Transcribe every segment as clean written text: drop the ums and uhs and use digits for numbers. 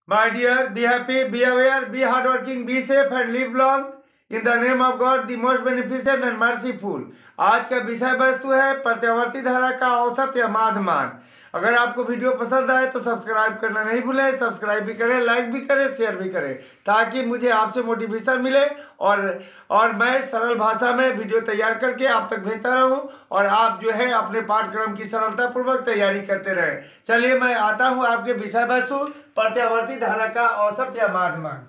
My dear, be happy, be aware, be hardworking, be safe and live long in the name of God, the most beneficent and merciful। आज का विषय वस्तु है प्रत्यावर्ती धारा का औसत या माध्यमान। अगर आपको वीडियो पसंद आए तो सब्सक्राइब करना नहीं भूलें। सब्सक्राइब भी करें, लाइक भी करें, शेयर भी करें, ताकि मुझे आपसे मोटिवेशन मिले और मैं सरल भाषा में वीडियो तैयार करके आप तक भेजता रहूं और आप जो है अपने पाठ्यक्रम की सरलतापूर्वक तैयारी करते रहें। चलिए मैं आता हूं आपके विषय वस्तु प्रत्यावर्ती धारा का औसत या माध्यमान।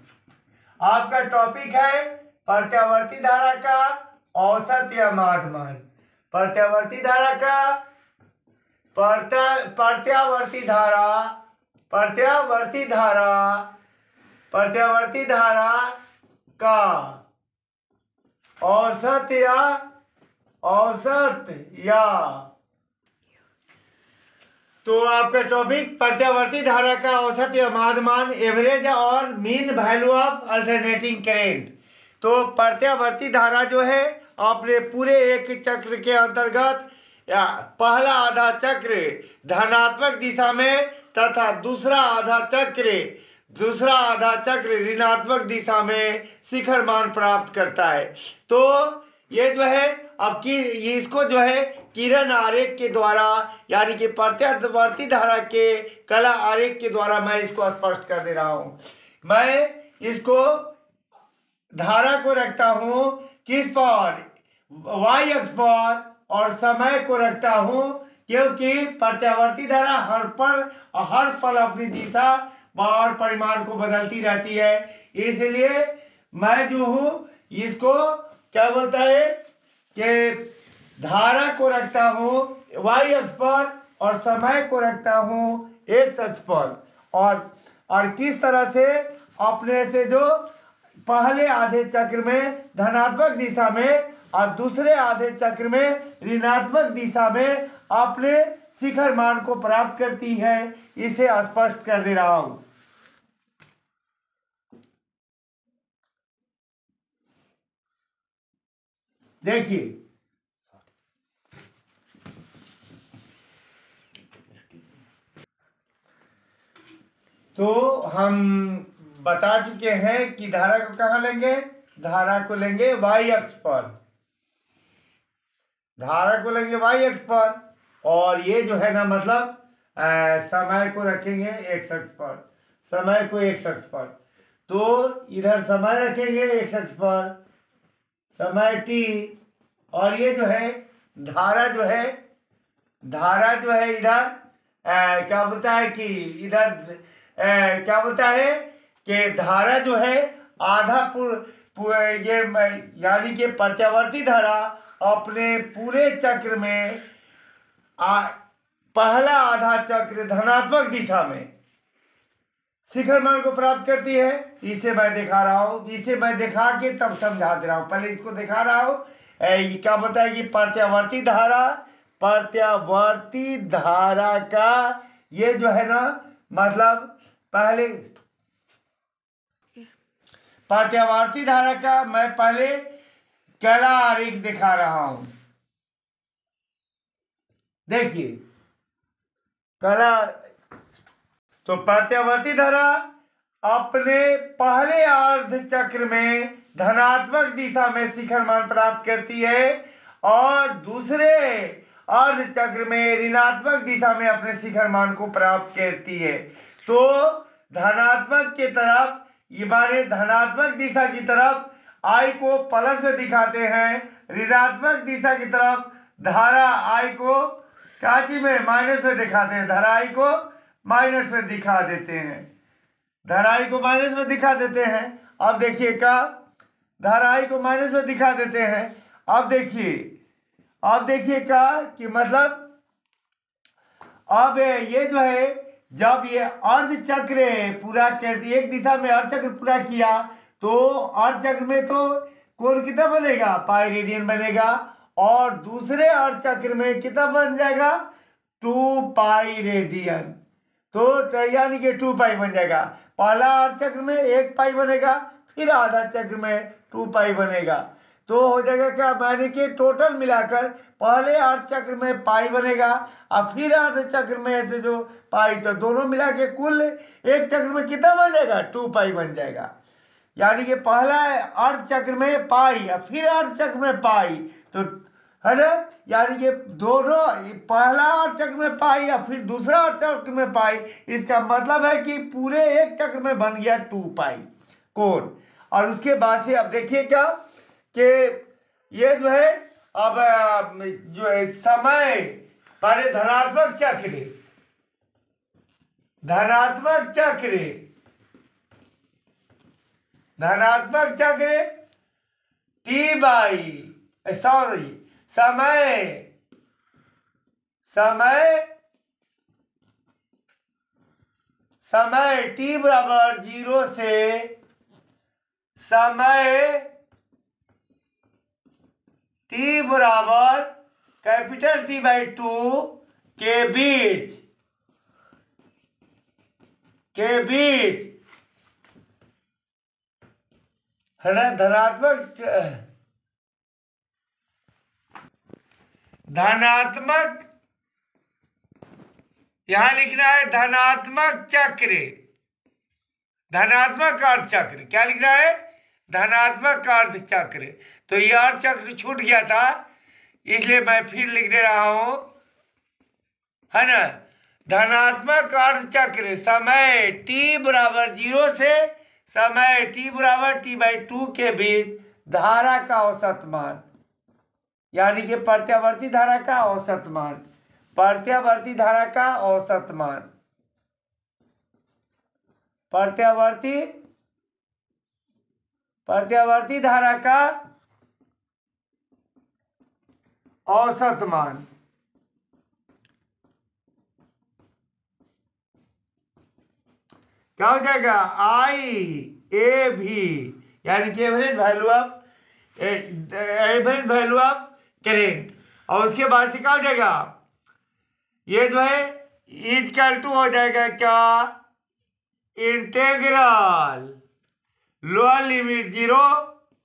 आपका टॉपिक है प्रत्यावर्ती धारा का औसत या माध्यमान। प्रत्यावर्ती धारा का प्रत्यावर्ती धारा का औसत या तो आपका टॉपिक प्रत्यावर्ती धारा का औसत या माध्यमान, एवरेज और mean value of alternating current. तो प्रत्यावर्ती धारा जो है अपने पूरे एक चक्र के अंतर्गत या पहला आधा चक्र धनात्मक दिशा में तथा दूसरा आधा चक्र ऋणात्मक दिशा में शिखर मान प्राप्त करता है। तो ये जो है अब की इसको जो है किरण आरेख के द्वारा यानी कि प्रत्यावर्ती धारा के कला आरेख के द्वारा मैं इसको स्पष्ट कर दे रहा हूँ। मैं इसको धारा को रखता हूँ किस पर, y अक्ष पर, और समय को रखता हूँ क्योंकि प्रत्यावर्ती धारा हर पल अपनी दिशा और परिमाण को बदलती रहती है। इसलिए मैं जो हूँ इसको क्या बोलता है कि धारा को रखता हूँ y अक्ष पर और समय को रखता हूँ x अक्ष पर। और किस तरह से अपने से जो पहले आधे चक्र में धनात्मक दिशा में और दूसरे आधे चक्र में ऋणात्मक दिशा में अपने शिखर मान को प्राप्त करती है, इसे स्पष्ट कर दे रहा हूं। देखिए तो हम बता चुके हैं कि धारा को कहाँ लेंगे, धारा को लेंगे y अक्ष पर, धारा को लेंगे y अक्ष पर, और ये जो है ना मतलब समय को रखेंगे x अक्ष पर, समय को x अक्ष पर। तो इधर समय रखेंगे x अक्ष पर, समय t, और ये जो है धारा जो है इधर क्या बोलता है कि इधर क्या बोलता है कि धारा जो है आधा ये यानी कि प्रत्यावर्ती धारा अपने पूरे चक्र में पहला आधा चक्र धनात्मक दिशा में शिखर मान को प्राप्त करती है। इसे मैं दिखा रहा हूँ, इसे मैं दिखा के तब समझा दे रहा हूँ। पहले इसको दिखा रहा हूँ। ये क्या बताए कि प्रत्यावर्ती धारा का ये जो है ना मतलब पहले प्रत्यावर्ती धारा का मैं पहले कला आरेख दिखा रहा हूं। देखिए कला, तो प्रत्यावर्ती धारा अपने पहले अर्ध चक्र में धनात्मक दिशा में शिखर मान प्राप्त करती है और दूसरे अर्ध चक्र में ऋणात्मक दिशा में अपने शिखर मान को प्राप्त करती है। तो धनात्मक के तरफ ये माने धनात्मक दिशा की तरफ I को प्लस में दिखाते हैं, ऋणात्मक दिशा की तरफ धारा I को काची में माइनस में दिखाते हैं, धारा I को माइनस में दिखा देते हैं, धारा I को माइनस में दिखा देते हैं। अब देखिए का धारा I को माइनस में दिखा देते हैं। अब देखिए का कि मतलब अब ये जो है जब ये अर्ध चक्र पूरा कर दिया, एक दिशा में अर्ध चक्र पूरा किया तो अर्ध चक्र में तो कोण कितना बनेगा, पाई रेडियन बनेगा, और दूसरे अर्ध चक्र में कितना बन जाएगा, 2 पाई रेडियन। तो यानी कि 2 पाई बन जाएगा। पहला अर्ध चक्र में 1 पाई बनेगा, फिर आधा चक्र में 2 पाई बनेगा। तो हो जाएगा क्या, माने कि टोटल मिलाकर पहले अर्ध चक्र में पाई बनेगा और फिर अर्ध चक्र में ऐसे जो पाई, तो दोनों मिला के कुल एक चक्र में कितना बन जाएगा, 2 पाई बन जाएगा। यानी कि पहला अर्ध चक्र में पाई और फिर अर्ध चक्र में पाई, तो है ना, यानी कि दोनों पहला अर्ध चक्र में पाई और फिर दूसरा अर्ध चक्र में पाई, इसका मतलब है कि पूरे एक चक्र में बन गया 2 पाई कोण। और उसके बाद से अब देखिए क्या कि ये जो है अब जो है समय पहले धनात्मक चक्र, धनात्मक चक्र, धनात्मक चक्र टी बाई सॉरी समय, समय समय t बराबर 0 से समय t बराबर कैपिटल T/2 के बीच है ना, धनात्मक यहां लिखना है धनात्मक चक्र, धनात्मक अर्ध चक्र, क्या लिखना है, धनात्मक अर्ध चक्र। तो ये अर्ध चक्र छूट गया था, इसलिए मैं फिर लिख दे रहा हूं, है ना, धनात्मक अर्ध चक्र समय t बराबर 0 से समय t बराबर T/2 के बीच धारा का औसत मान, यानी कि प्रत्यावर्ती धारा का औसत मान, प्रत्यावर्ती धारा का औसत मान, प्रत्यावर्ती धारा का औसत मान। क्या हो जाएगा, IAV, यानी कि एवरेज वैल्यू ऑफ करेंट। और उसके बाद से क्या हो जाएगा, ये जो है इक्वल टू हो जाएगा क्या, integral lower limit 0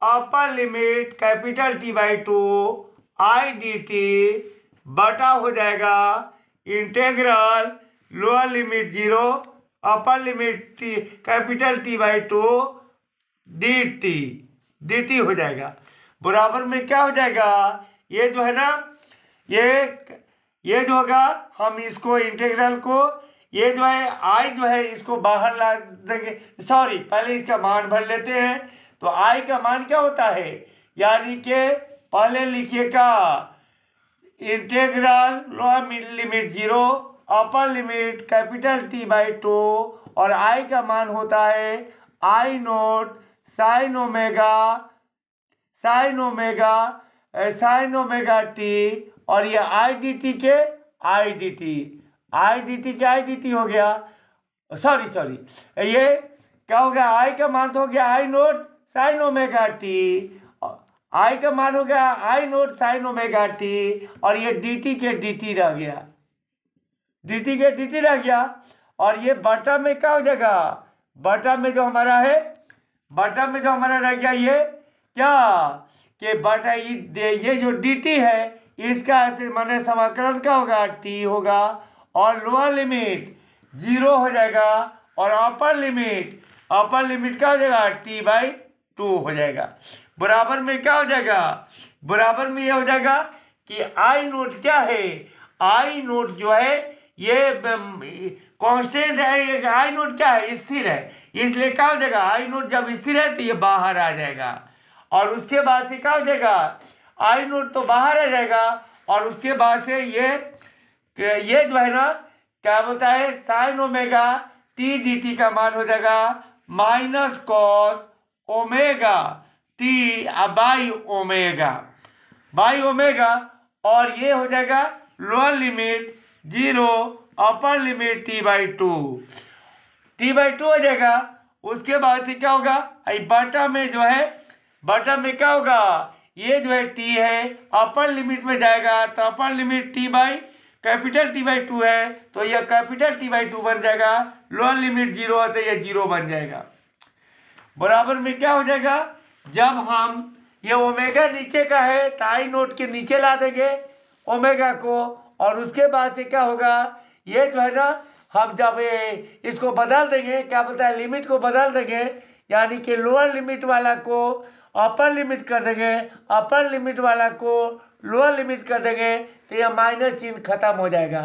upper limit capital T/2 IDT बटा हो जाएगा integral lower limit 0 upper limit capital T/2 dt हो जाएगा। बराबर में क्या हो जाएगा, ये जो है ना, ये जो होगा, हम इसको इंटीग्रल को, ये जो है आई जो है इसको बाहर ला देंगे, सॉरी पहले इसका मान भर लेते हैं। तो आई का मान क्या होता है, यानी कि पहले लिखिएगा integral lower limit 0 upper limit capital T/2 और आई का मान होता है I0 साइन ओमेगा t, और ये IDT के IDT हो गया, सॉरी ये क्या हो गया, आई का मान तो हो गया I0 साइन ओमेगा t, आई का मान हो गया I0 साइन ओमेगा t, और ये dt के dt रह गया, और ये बटा में क्या हो जाएगा, बटा में जो हमारा रह गया, ये क्या कि बटा ये जो dt है इसका ऐसे माने समाकलन क्या होगा, t होगा, और लोअर लिमिट 0 हो जाएगा, और अपर लिमिट क्या हो जाएगा, T/2 हो जाएगा। बराबर में क्या हो जाएगा, बराबर में ये हो जाएगा कि I0 क्या है, I0 जो है ये कांस्टेंट है, I0 क्या है, स्थिर है, इसलिए क्या हो जाएगा, I0 जब स्थिर है तो ये बाहर आ जाएगा, और उसके बाद से क्या हो जाएगा, I0 तो बाहर आ जाएगा, और उसके बाद से ये जो है ना क्या बोलता है, साइन ओमेगा t dt का मान हो जाएगा minus cos omega t by omega, और ये हो जाएगा lower limit 0 upper limit T/2 हो जाएगा। उसके बाद से क्या होगा, बटा में जो है, बटा में क्या होगा, ये जो है t है अपर लिमिट में जाएगा, तो अपर लिमिट कैपिटल T/2 है, तो यह कैपिटल T/2 बन जाएगा, लोअर लिमिट 0 है तो यह 0 बन जाएगा। बराबर में क्या हो जाएगा, जब हम ये ओमेगा नीचे का है तो आई नोट के नीचे ला देंगे ओमेगा को, और उसके बाद से क्या होगा, ये जो है ना हम जब इसको बदल देंगे, क्या बोलता है, लिमिट को बदल देंगे, यानी कि लोअर लिमिट वाला को अपर लिमिट कर देंगे, अपर लिमिट वाला को लोअर लिमिट कर देंगे, तो यह माइनस चिन्ह खत्म हो जाएगा।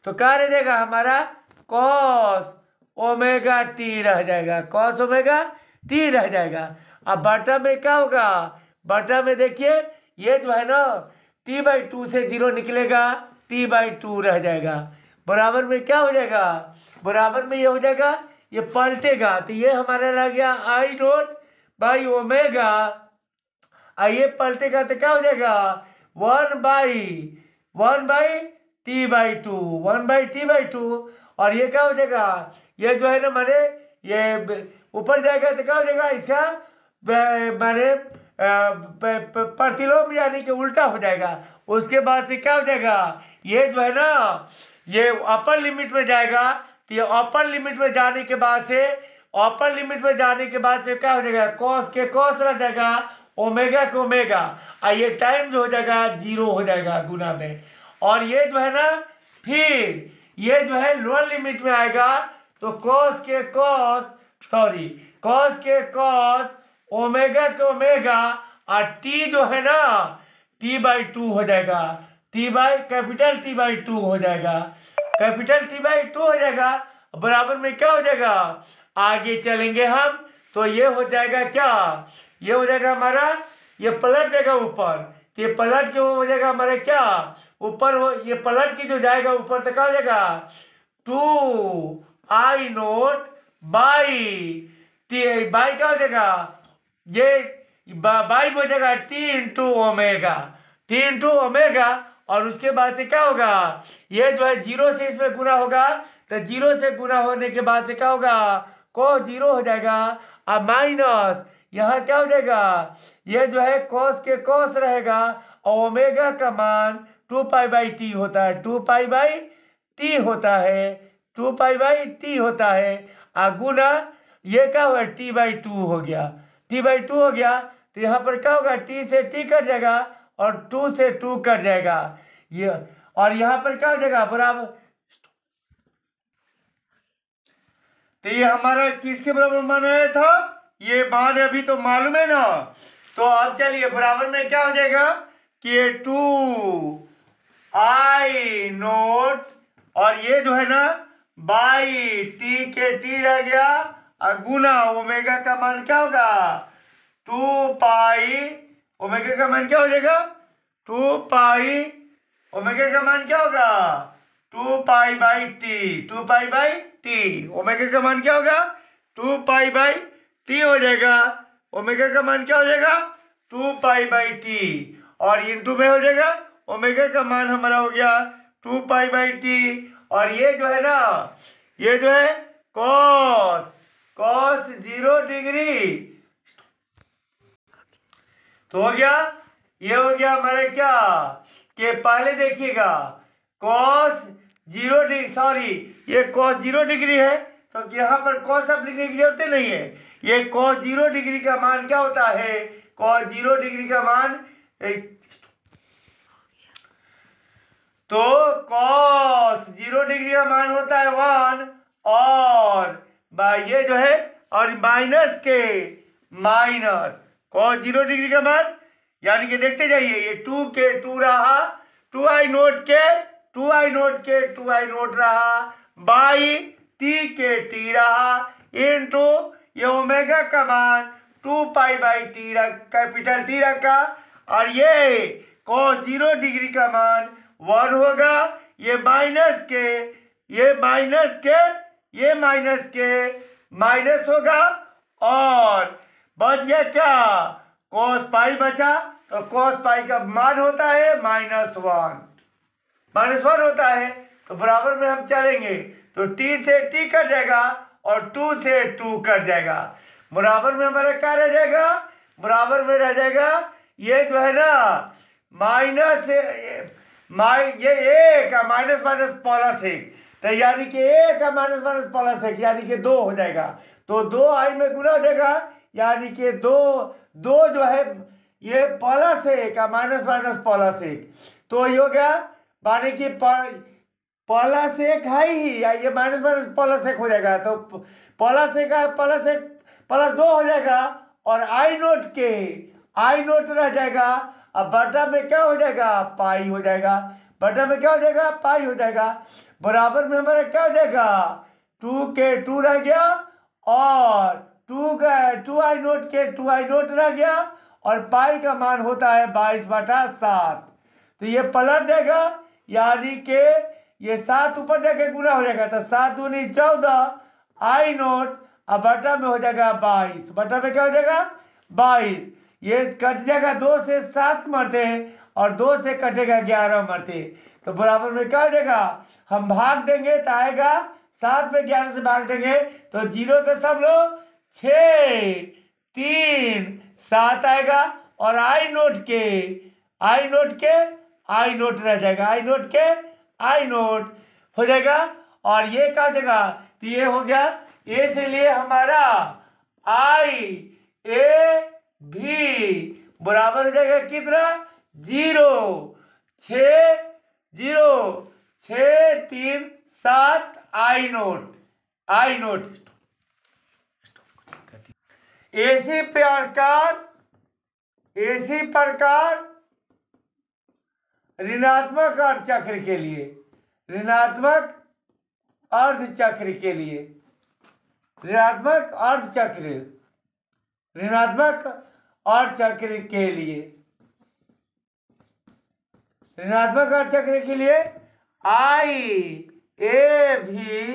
तो क्या रह जाएगा हमारा, कॉस ओमेगा टी रह जाएगा, कॉस ओमेगा टी रह जाएगा। अब बटा में क्या होगा, बटा में देखिए ये जो है ना t/2 से 0 निकलेगा, t/2 रह जाएगा। बराबर में क्या हो जाएगा, बराबर में ये हो जाएगा, ये पलटेगा, तो ये हमारा लग गया आई नोट बाई ओमेगा, ये पलटेगा तो क्या हो जाएगा, 1/t/2, 1/t/2, और ये क्या हो जाएगा, ये जो है ना माने ये ऊपर जाएगा तो क्या हो जाएगा, इसका माने प्रतिलोम यानी कि उल्टा हो जाएगा। उसके बाद से क्या हो जाएगा, ये जो है ना ये अपर लिमिट में जाएगा, तो ये अपर लिमिट में जाने के बाद से, अपर लिमिट में जाने के बाद से क्या हो जाएगा, कॉस के कॉस रह जाएगा, ओमेगा के ओमेगा, और ये टाइम जो हो जाएगा 0 हो जाएगा गुना में। और ये जो है ना फिर ये जो है लोअर लिमिट में आएगा, तो कॉस के कॉस ओमेगा के ओमेगा, और टी जो है ना t/2 हो जाएगा, कैपिटल t/2 हो जाएगा, कैपिटल t/2 हो जाएगा। बराबर में क्या हो जाएगा, आगे चलेंगे हम तो ये हो जाएगा क्या, ये हो जाएगा हमारा, ये पलट जाएगा ऊपर, तो ये पलट के हो जाएगा हमारा क्या ऊपर हो, ये पलट के जो जाएगा ऊपर तो क्या हो जाएगा, 2i0 बाई क्या हो जाएगा, ये बाई हो जाएगा t/ओमेगा, और उसके बाद से क्या होगा, ये जो है 0 से इसमें गुना होगा, तो 0 से गुना होने के बाद से क्या होगा, cos 0 हो जाएगा, और माइनस यहाँ क्या हो जाएगा, ये जो है cos के cos रहेगा, और ओमेगा का मान 2π/t होता है, 2π/t होता है, 2π/t होता है, और गुना ये क्या हुआ, t/2 हो गया, t/2 हो गया, तो यहाँ पर क्या होगा, t से t कट जाएगा और 2 से 2 कट जाएगा, ये, और यहाँ पर क्या हो जाएगा बराबर, तो ये हमारा किसके बराबर मान आया था, ये मान अभी तो मालूम है ना। तो अब चलिए बराबर में क्या हो जाएगा कि 2i0, और ये जो है ना बाई टी के टी रह गया, और गुना ओमेगा का मान क्या होगा, 2π, ओमेगा का मान क्या हो जाएगा, 2π, ओमेगा का मान क्या होगा, 2π/t, 2π/t, ओमेगा का मान क्या होगा, 2π/t हो जाएगा, ओमेगा का मान क्या हो जाएगा, 2π/t, और इंटू में हो जाएगा, ओमेगा का मान हमारा हो गया 2π/t, और ये जो है ना, ये जो है cos 0 डिग्री, तो हो गया, ये हो गया हमारे क्या, कि पहले देखिएगा cos 0 डिग्री, सॉरी ये cos 0 डिग्री है, तो यहाँ पर cos अब लिखने की जरूरत नहीं है, ये cos 0 डिग्री का मान क्या होता है, cos 0 डिग्री का मान, तो cos 0 डिग्री का मान होता है 1, और ये जो है, और माइनस के माइनस cos 0 डिग्री का मान, यानी कि देखते जाइए, ये 2 के 2 रहा, 2i0 के 2i0 रहा, बाई t के t रहा, इनटू ये ओमेगा का मान 2π/t कैपिटल T रखा, और ये cos 0 डिग्री का मान 1 होगा, ये माइनस के माइनस होगा, और बच गया क्या, cos π बचा, तो cos π का मान होता है -1 होता है, तो बराबर में हम चलेंगे तो t से t कट जाएगा और 2 से 2 कट जाएगा, बराबर में हमारा क्या रह जाएगा, बराबर में रह जाएगा ये जो है ना माइनस ये a का माइनस प्लस 1, तो यानी कि a का माइनस प्लस 1 यानी कि 2 हो जाएगा, तो 2i में गुना हो जाएगा, यानी कि 2 जो है ये प्लस एक माइनस माइनस प्लस एक, तो ये हो गया माने कि प्लस एक है ही, या ये माइनस माइनस प्लस एक हो जाएगा, तो प्लस एक है, प्लस एक प्लस दो हो जाएगा, और आई नोट रह जाएगा। अब बटा में क्या हो जाएगा, पाई हो जाएगा, बटा में क्या हो जाएगा, पाई हो जाएगा। बराबर में हमारा क्या हो जाएगा, 2 के 2 रह गया, और 2 आई नोट के 2 आई नोट रह गया, और पाई का मान होता है 22/7। तो ये पलट जाएगा, यानी कि ये 7 ऊपर जाके गुना हो जाएगा, तो 7 दूनी 14 आई नोट, अब बटा में हो जाएगा 22, बटा में क्या हो जाएगा 22। ये कट जाएगा, 2 से 7 मरते, और 2 से कटेगा 11 मरते, तो बराबर में क्या हो जाएगा, हम भाग देंगे तो आएगा 7 में 11 से भाग देंगे तो 0.637 आएगा, और आई नोट रह जाएगा, आई नोट के आई नोट हो जाएगा। और ये क्या हो जाएगा, तो ये हो गया, ए से लिए हमारा आई ए भी बराबर हो जाएगा कितना, 0.637 आई नोट। एसी प्रकार ऋणात्मक अर्धचक्र के लिए, ऋणात्मक अर्धचक्र के लिए, ऋणात्मक अर्धचक्र के लिए आई ए भी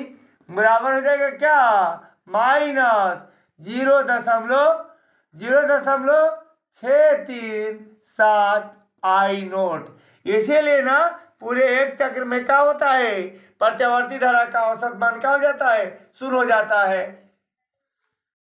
बराबर हो जाएगा क्या, माइनस 0.637 आई नोट। इसीलिए ना पूरे एक चक्र में क्या होता है, प्रत्यावर्ती धारा का औसत मान क्या हो जाता है, 0 हो जाता है।